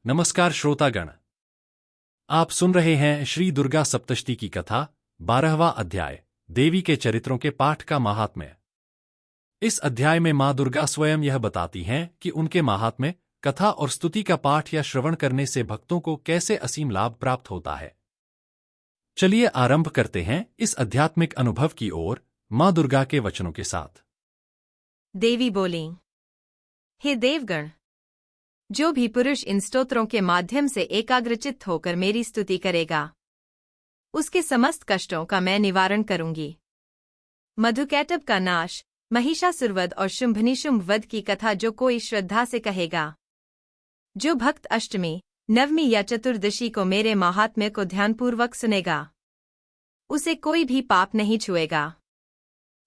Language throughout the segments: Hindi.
नमस्कार श्रोतागण। आप सुन रहे हैं श्री दुर्गा सप्तशती की कथा 12वां अध्याय देवी के चरित्रों के पाठ का महात्म्य। इस अध्याय में मां दुर्गा स्वयं यह बताती हैं कि उनके महात्म्य, कथा और स्तुति का पाठ या श्रवण करने से भक्तों को कैसे असीम लाभ प्राप्त होता है। चलिए आरंभ करते हैं इस आध्यात्मिक अनुभव की ओर मां दुर्गा के वचनों के साथ। देवी बोली, हे देवगण, जो भी पुरुष इन स्तोत्रों के माध्यम से एकाग्रचित्त होकर मेरी स्तुति करेगा, उसके समस्त कष्टों का मैं निवारण करूंगी। मधुकैटभ का नाश, महिषासुरवध और शुंभनिशुंभ वध की कथा जो कोई श्रद्धा से कहेगा, जो भक्त अष्टमी, नवमी या चतुर्दशी को मेरे महात्म्य को ध्यानपूर्वक सुनेगा, उसे कोई भी पाप नहीं छुएगा।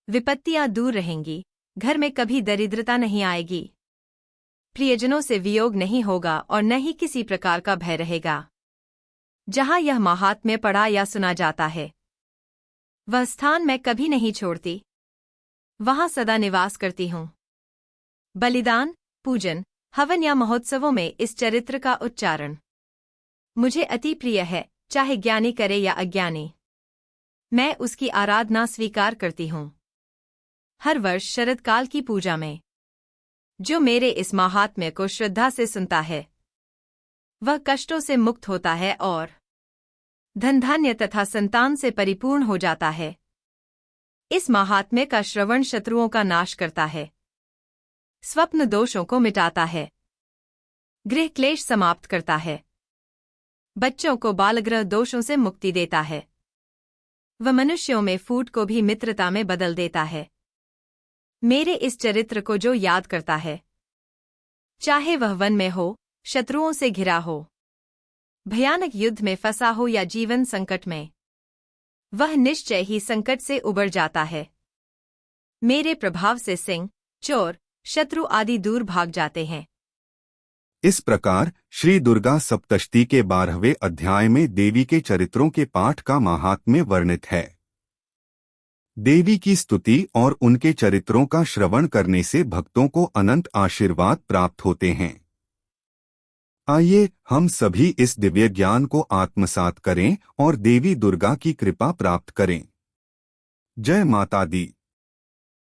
विपत्तियां दूर रहेंगी, घर में कभी दरिद्रता नहीं आएगी, प्रियजनों से वियोग नहीं होगा और न ही किसी प्रकार का भय रहेगा। जहां यह महात्म्य पढ़ा या सुना जाता है, वह स्थान मैं कभी नहीं छोड़ती, वहां सदा निवास करती हूं। बलिदान, पूजन, हवन या महोत्सवों में इस चरित्र का उच्चारण मुझे अति प्रिय है, चाहे ज्ञानी करे या अज्ञानी। मैं उसकी आराधना स्वीकार करती हूं। हर वर्ष शरदकाल की पूजा में जो मेरे इस महात्म्य को श्रद्धा से सुनता है, वह कष्टों से मुक्त होता है और धन धान्य तथा संतान से परिपूर्ण हो जाता है। इस महात्म्य का श्रवण शत्रुओं का नाश करता है, स्वप्न दोषों को मिटाता है, गृह क्लेश समाप्त करता है, बच्चों को बालगृह दोषों से मुक्ति देता है, वह मनुष्यों में फूट को भी मित्रता में बदल देता है। मेरे इस चरित्र को जो याद करता है, चाहे वह वन में हो, शत्रुओं से घिरा हो, भयानक युद्ध में फंसा हो या जीवन संकट में, वह निश्चय ही संकट से उबर जाता है। मेरे प्रभाव से सिंह, चोर, शत्रु आदि दूर भाग जाते हैं। इस प्रकार श्री दुर्गा सप्तशती के 12वें अध्याय में देवी के चरित्रों के पाठ का महात्म्य वर्णित है। देवी की स्तुति और उनके चरित्रों का श्रवण करने से भक्तों को अनंत आशीर्वाद प्राप्त होते हैं। आइए हम सभी इस दिव्य ज्ञान को आत्मसात करें और देवी दुर्गा की कृपा प्राप्त करें। जय माता दी।